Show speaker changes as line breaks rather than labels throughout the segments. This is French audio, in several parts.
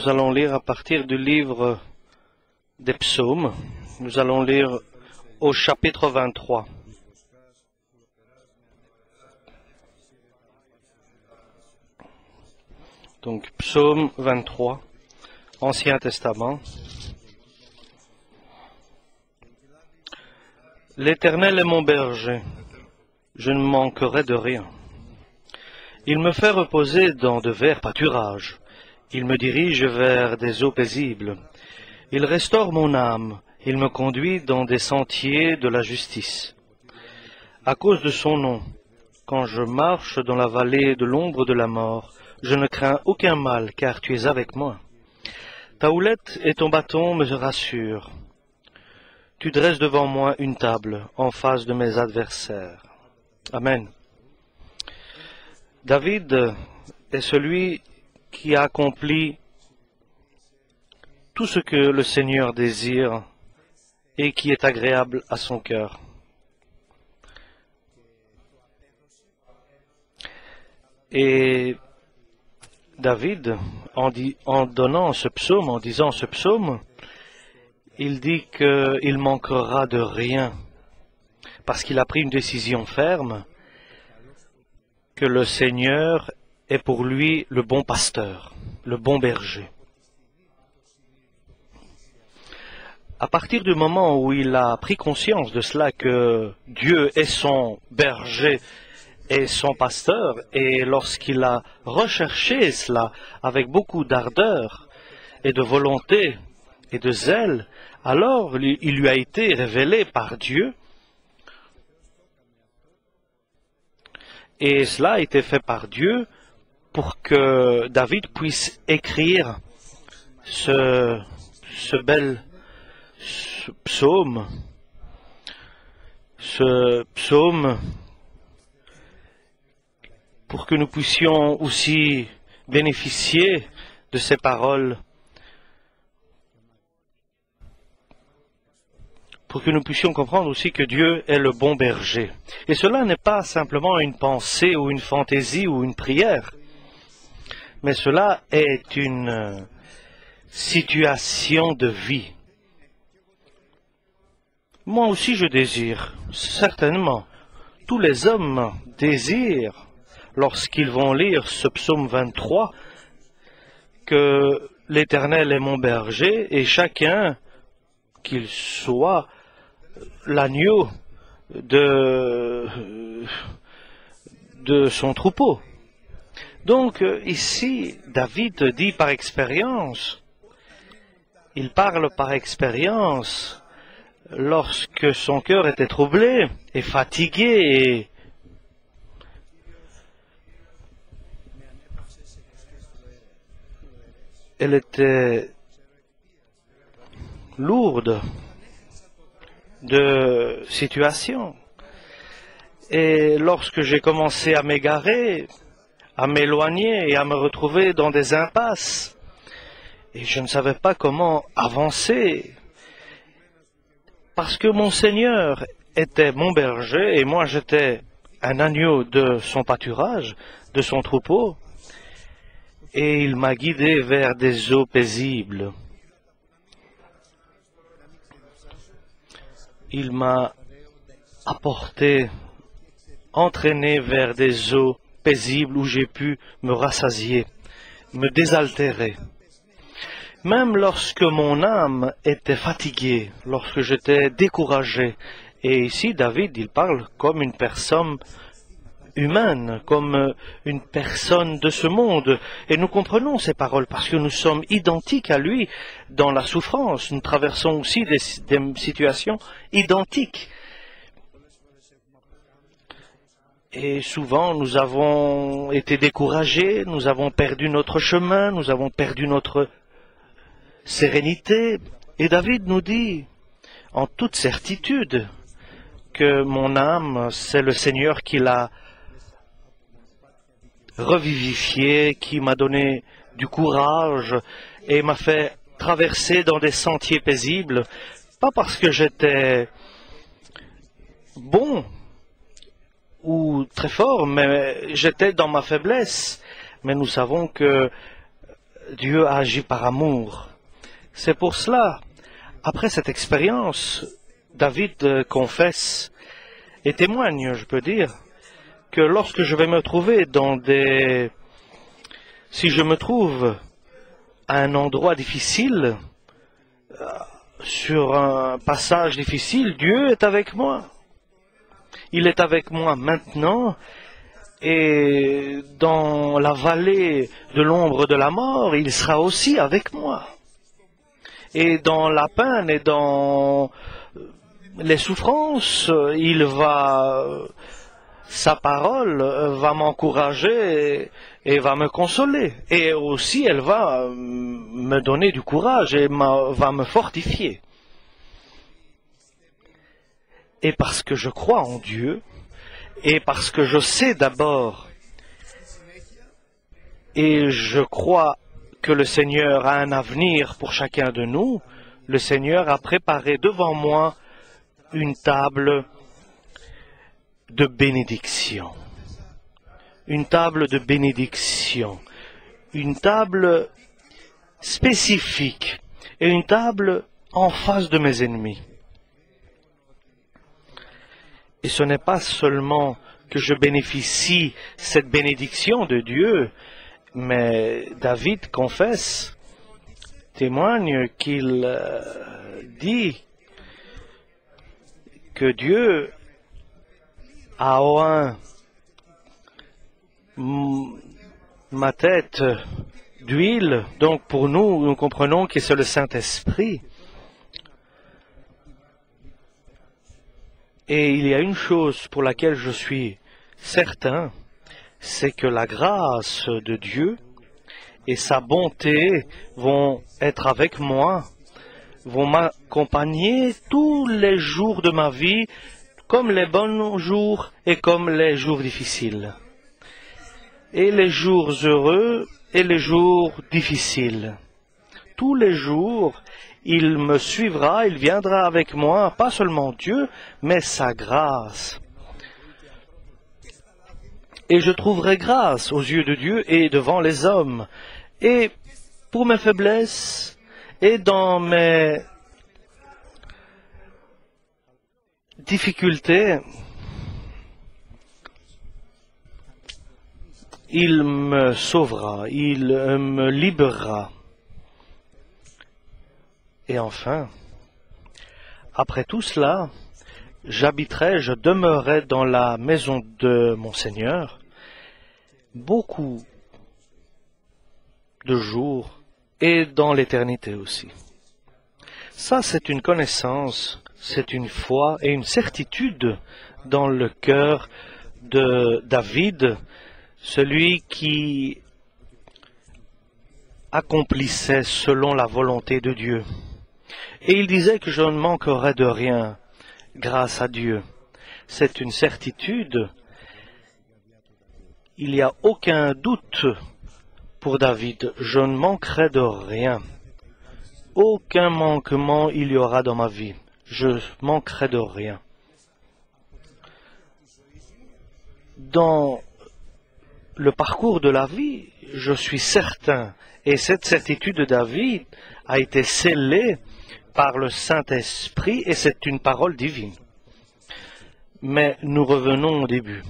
Nous allons lire à partir du livre des psaumes. Nous allons lire au chapitre 23. Donc, psaume 23, Ancien Testament. L'Éternel est mon berger, je ne manquerai de rien. Il me fait reposer dans de verts pâturages. Il me dirige vers des eaux paisibles. Il restaure mon âme. Il me conduit dans des sentiers de la justice. À cause de son nom, quand je marche dans la vallée de l'ombre de la mort, je ne crains aucun mal, car tu es avec moi. Ta houlette et ton bâton me rassurent. Tu dresses devant moi une table en face de mes adversaires. Amen. David est celui qui a accompli tout ce que le Seigneur désire et qui est agréable à son cœur. Et David, en donnant ce psaume, en disant ce psaume, il dit qu'il manquera de rien, parce qu'il a pris une décision ferme, que le Seigneur est pour lui le bon pasteur, le bon berger. À partir du moment où il a pris conscience de cela, que Dieu est son berger et son pasteur, et lorsqu'il a recherché cela avec beaucoup d'ardeur et de volonté et de zèle, alors il lui a été révélé par Dieu, et cela a été fait par Dieu pour que David puisse écrire ce bel psaume, pour que nous puissions aussi bénéficier de ces paroles, pour que nous puissions comprendre aussi que Dieu est le bon berger. Et cela n'est pas simplement une pensée ou une fantaisie ou une prière, mais cela est une situation de vie. Moi aussi je désire, certainement, tous les hommes désirent, lorsqu'ils vont lire ce psaume 23, que l'Éternel est mon berger et chacun, qu'il soit l'agneau de son troupeau. Donc ici, David dit par expérience, il parle par expérience, lorsque son cœur était troublé et fatigué elle était lourde de situation. Et lorsque j'ai commencé à m'égarer, à m'éloigner et à me retrouver dans des impasses, et je ne savais pas comment avancer, parce que mon Seigneur était mon berger et moi j'étais un agneau de son pâturage, de son troupeau, et il m'a guidé vers des eaux paisibles. Il m'a entraîné vers des eaux paisibles où j'ai pu me rassasier, me désaltérer. Même lorsque mon âme était fatiguée, lorsque j'étais découragé, et ici David, il parle comme une personne humaine, comme une personne de ce monde, et nous comprenons ces paroles parce que nous sommes identiques à lui dans la souffrance, nous traversons aussi des situations identiques. Et souvent, nous avons été découragés, nous avons perdu notre chemin, nous avons perdu notre sérénité. Et David nous dit, en toute certitude, que mon âme, c'est le Seigneur qui l'a revivifié, qui m'a donné du courage et m'a fait traverser dans des sentiers paisibles, pas parce que j'étais bon ou très fort, mais j'étais dans ma faiblesse. Mais nous savons que Dieu agit par amour. C'est pour cela, après cette expérience, David confesse et témoigne, je peux dire, que lorsque je vais me trouver si je me trouve à un endroit difficile, sur un passage difficile, Dieu est avec moi. Il est avec moi maintenant, et dans la vallée de l'ombre de la mort, il sera aussi avec moi. Et dans la peine et dans les souffrances, sa parole va m'encourager et va me consoler. Et aussi, elle va me donner du courage et va me fortifier. Et parce que je crois en Dieu, et parce que je sais d'abord, et je crois que le Seigneur a un avenir pour chacun de nous, le Seigneur a préparé devant moi une table de bénédiction. Une table de bénédiction. Une table spécifique. Et une table en face de mes ennemis. Et ce n'est pas seulement que je bénéficie cette bénédiction de Dieu, mais David confesse, témoigne qu'il dit que Dieu a oint ma tête d'huile. Donc pour nous, nous comprenons que c'est le Saint-Esprit. Et il y a une chose pour laquelle je suis certain, c'est que la grâce de Dieu et sa bonté vont être avec moi, vont m'accompagner tous les jours de ma vie, comme les bons jours et comme les jours difficiles. Et les jours heureux et les jours difficiles. Tous les jours, il me suivra, il viendra avec moi, pas seulement Dieu, mais sa grâce. Et je trouverai grâce aux yeux de Dieu et devant les hommes. Et pour mes faiblesses et dans mes difficultés, il me sauvera, il me libérera. Et enfin, après tout cela, je demeurerai dans la maison de mon Seigneur beaucoup de jours et dans l'éternité aussi. Ça, c'est une connaissance, c'est une foi et une certitude dans le cœur de David, celui qui accomplissait selon la volonté de Dieu. Et il disait que je ne manquerai de rien grâce à Dieu. C'est une certitude. Il n'y a aucun doute pour David. Je ne manquerai de rien. Aucun manquement il y aura dans ma vie. Je manquerai de rien. Dans le parcours de la vie, je suis certain, et cette certitude de David a été scellée par le Saint-Esprit, et c'est une parole divine. Mais nous revenons au début.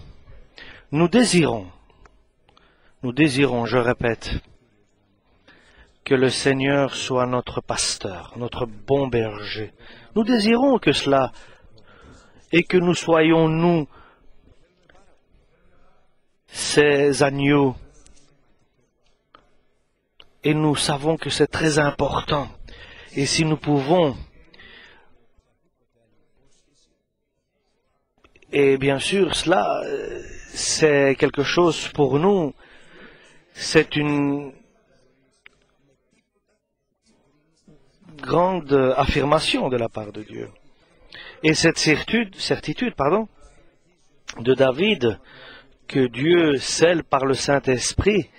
Nous désirons, je répète, que le Seigneur soit notre pasteur, notre bon berger. Nous désirons que cela, et que nous soyons, nous, ces agneaux. Et nous savons que c'est très important. Et si nous pouvons, et bien sûr cela, c'est quelque chose pour nous, c'est une grande affirmation de la part de Dieu. Et cette certitude, de David, que Dieu scelle par le Saint-Esprit,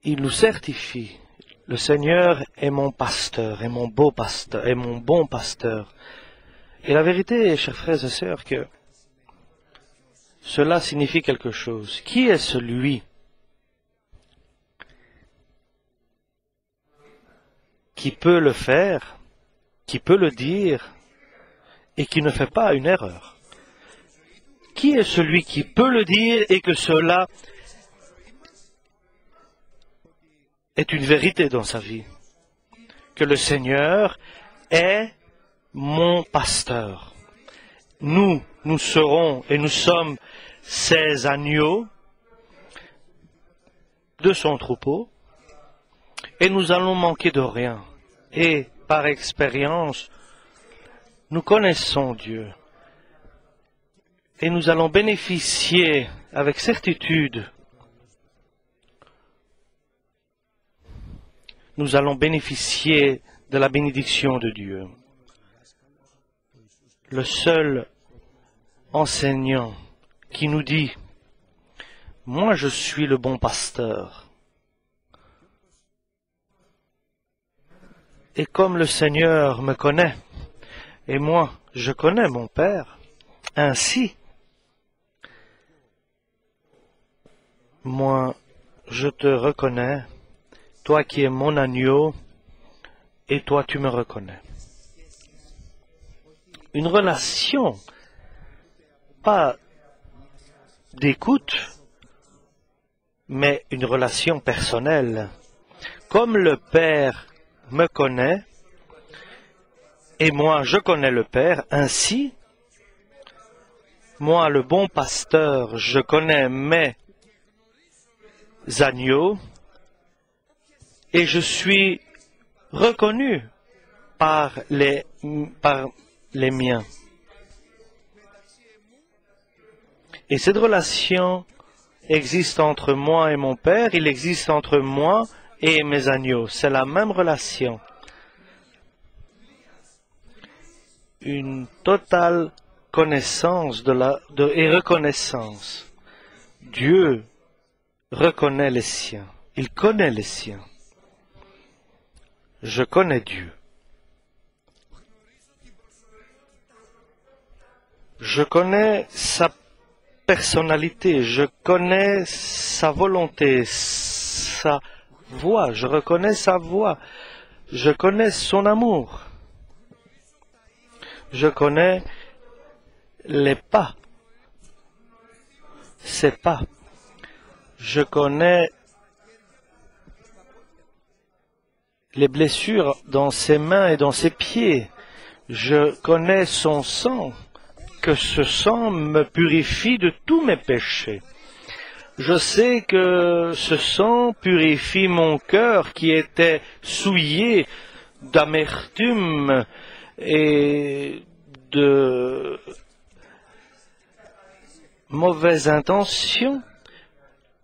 il nous certifie. Le Seigneur est mon pasteur, est mon beau pasteur, est mon bon pasteur. Et la vérité, chers frères et sœurs, que cela signifie quelque chose. Qui est celui qui peut le faire, qui peut le dire et qui ne fait pas une erreur? Qui est celui qui peut le dire et que cela est une vérité dans sa vie? Que le Seigneur est mon pasteur. Nous serons et nous sommes ses agneaux de son troupeau et nous allons manquer de rien. Et par expérience, nous connaissons Dieu et nous allons bénéficier avec certitude. Nous allons bénéficier de la bénédiction de Dieu. Le seul enseignant qui nous dit « Moi je suis le bon pasteur ». Et comme le Seigneur me connaît, et moi je connais mon Père, ainsi, moi je te reconnais, toi qui es mon agneau, et toi tu me reconnais. Une relation, pas d'écoute, mais une relation personnelle. Comme le Père me connaît, et moi je connais le Père, ainsi, moi le bon pasteur, je connais mes agneaux, et je suis reconnu par les miens. Et cette relation existe entre moi et mon Père, il existe entre moi et mes agneaux. C'est la même relation. Une totale connaissance et reconnaissance. Dieu reconnaît les siens. Il connaît les siens. Je connais Dieu. Je connais sa personnalité, je connais sa volonté, sa voix, je reconnais sa voix, je connais son amour, je connais les pas, ses pas, je connais les blessures dans ses mains et dans ses pieds, je connais son sang, que ce sang me purifie de tous mes péchés. Je sais que ce sang purifie mon cœur qui était souillé d'amertume et de mauvaises intentions.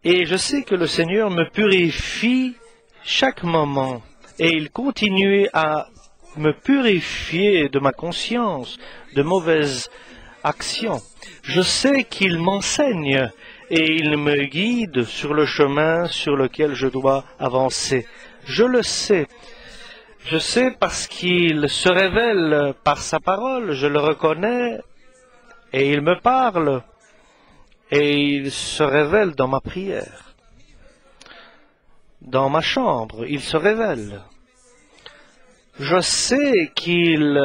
Et je sais que le Seigneur me purifie chaque moment. Et il continue à me purifier de ma conscience, de mauvaises actions. Je sais qu'il m'enseigne et il me guide sur le chemin sur lequel je dois avancer. Je le sais. Je sais parce qu'il se révèle par sa parole, je le reconnais et il me parle et il se révèle dans ma prière. Dans ma chambre, il se révèle. Je sais qu'il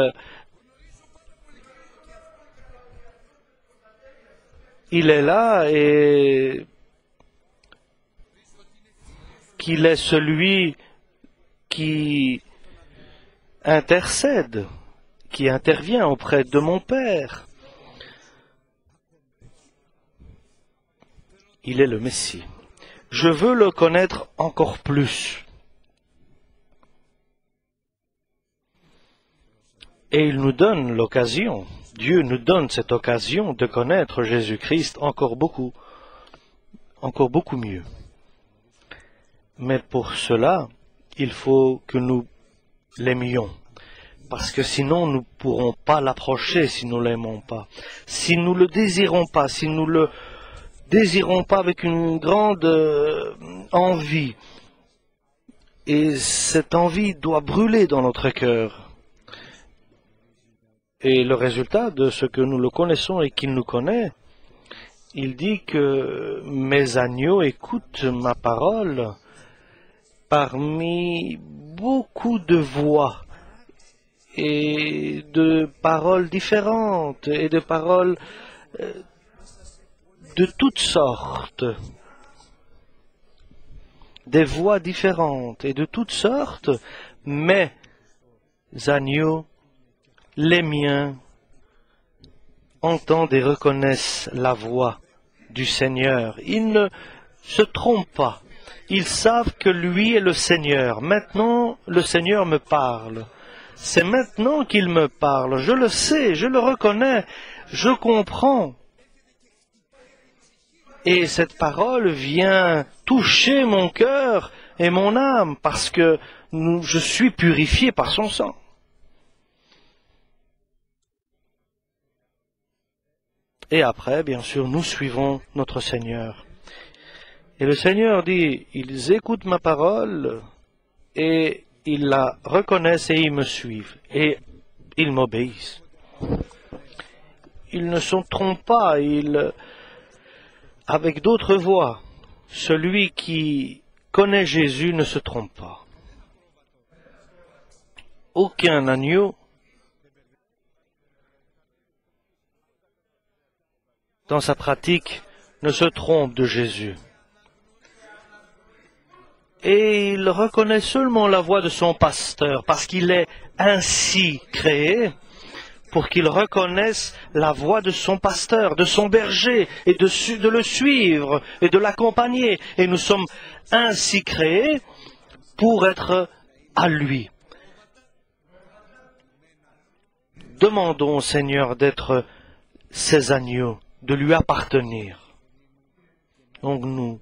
est là et qu'il est celui qui intercède, qui intervient auprès de mon Père. Il est le Messie. Je veux le connaître encore plus. Et il nous donne l'occasion, Dieu nous donne cette occasion de connaître Jésus-Christ encore beaucoup mieux. Mais pour cela, il faut que nous l'aimions. Parce que sinon, nous ne pourrons pas l'approcher si nous ne l'aimons pas. Si nous ne le désirons pas, si nous ne le désirons pas avec une grande envie, et cette envie doit brûler dans notre cœur. Et le résultat de ce que nous le connaissons et qu'il nous connaît, il dit que mes agneaux écoutent ma parole. Parmi beaucoup de voix et de paroles différentes et de paroles de toutes sortes, des voix différentes et de toutes sortes, mes agneaux, les miens, entendent et reconnaissent la voix du Seigneur. Ils ne se trompent pas. Ils savent que lui est le Seigneur. Maintenant, le Seigneur me parle. C'est maintenant qu'il me parle. Je le sais, je le reconnais, je comprends. Et cette parole vient toucher mon cœur et mon âme parce que je suis purifié par son sang. Et après, bien sûr, nous suivons notre Seigneur. Et le Seigneur dit, ils écoutent ma parole et ils la reconnaissent et ils me suivent. Et ils m'obéissent. Ils ne se trompent pas, avec d'autres voix. Celui qui connaît Jésus ne se trompe pas. Aucun agneau dans sa pratique ne se trompe de Jésus. Et il reconnaît seulement la voix de son pasteur, parce qu'il est ainsi créé, pour qu'il reconnaisse la voix de son pasteur, de son berger, et de le suivre, et de l'accompagner. Et nous sommes ainsi créés pour être à lui. Demandons au Seigneur d'être ses agneaux, de lui appartenir. Donc nous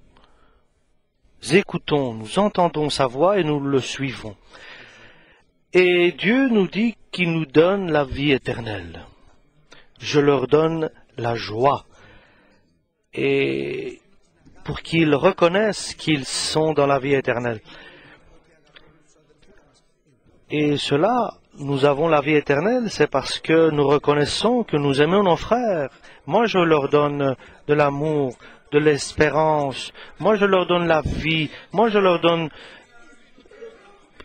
écoutons, nous entendons sa voix et nous le suivons. Et Dieu nous dit qu'il nous donne la vie éternelle. Je leur donne la joie. Et pour qu'ils reconnaissent qu'ils sont dans la vie éternelle. Et cela, nous avons la vie éternelle, c'est parce que nous reconnaissons que nous aimons nos frères. Moi, je leur donne de l'amour, de l'espérance. Moi, je leur donne la vie. Moi, je leur donne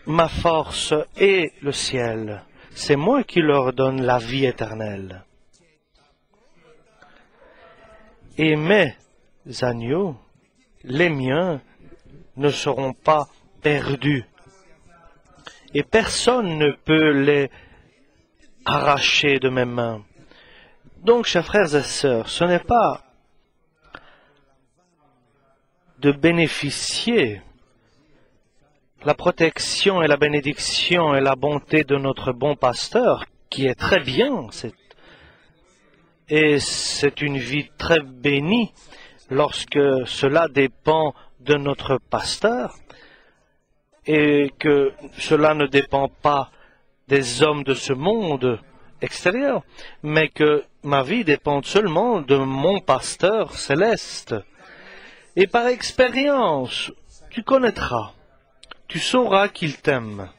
ma force et le ciel. C'est moi qui leur donne la vie éternelle. Et mes agneaux, les miens, ne seront pas perdus. Et personne ne peut les arracher de mes mains. Donc, chers frères et sœurs, ce n'est pas de bénéficier la protection et la bénédiction et la bonté de notre bon pasteur, qui est très bien, et c'est une vie très bénie lorsque cela dépend de notre pasteur, et que cela ne dépend pas des hommes de ce monde extérieur, mais que ma vie dépend seulement de mon pasteur céleste. Et par expérience, tu connaîtras, tu sauras qu'il t'aime,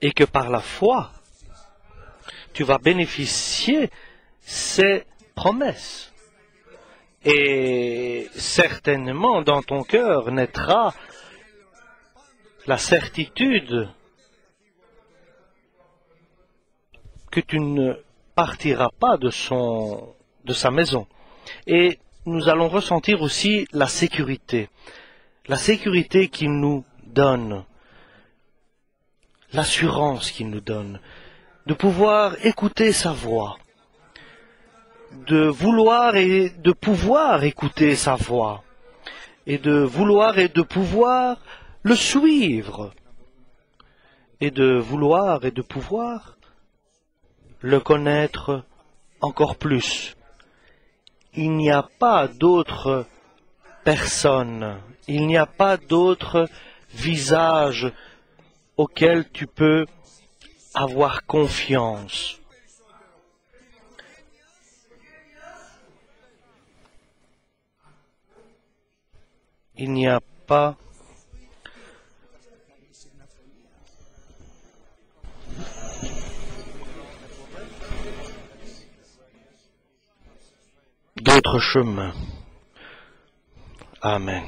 et que par la foi, tu vas bénéficier ses promesses. Et certainement, dans ton cœur naîtra la certitude que tu ne partiras pas de sa maison. Et nous allons ressentir aussi la sécurité qu'il nous donne, l'assurance qu'il nous donne, de pouvoir écouter sa voix, de vouloir et de pouvoir écouter sa voix, et de vouloir et de pouvoir le suivre, et de vouloir et de pouvoir le connaître encore plus. Il n'y a pas d'autre personne, il n'y a pas d'autre visage auquel tu peux avoir confiance. Il n'y a pas d'autre chemin. Amen.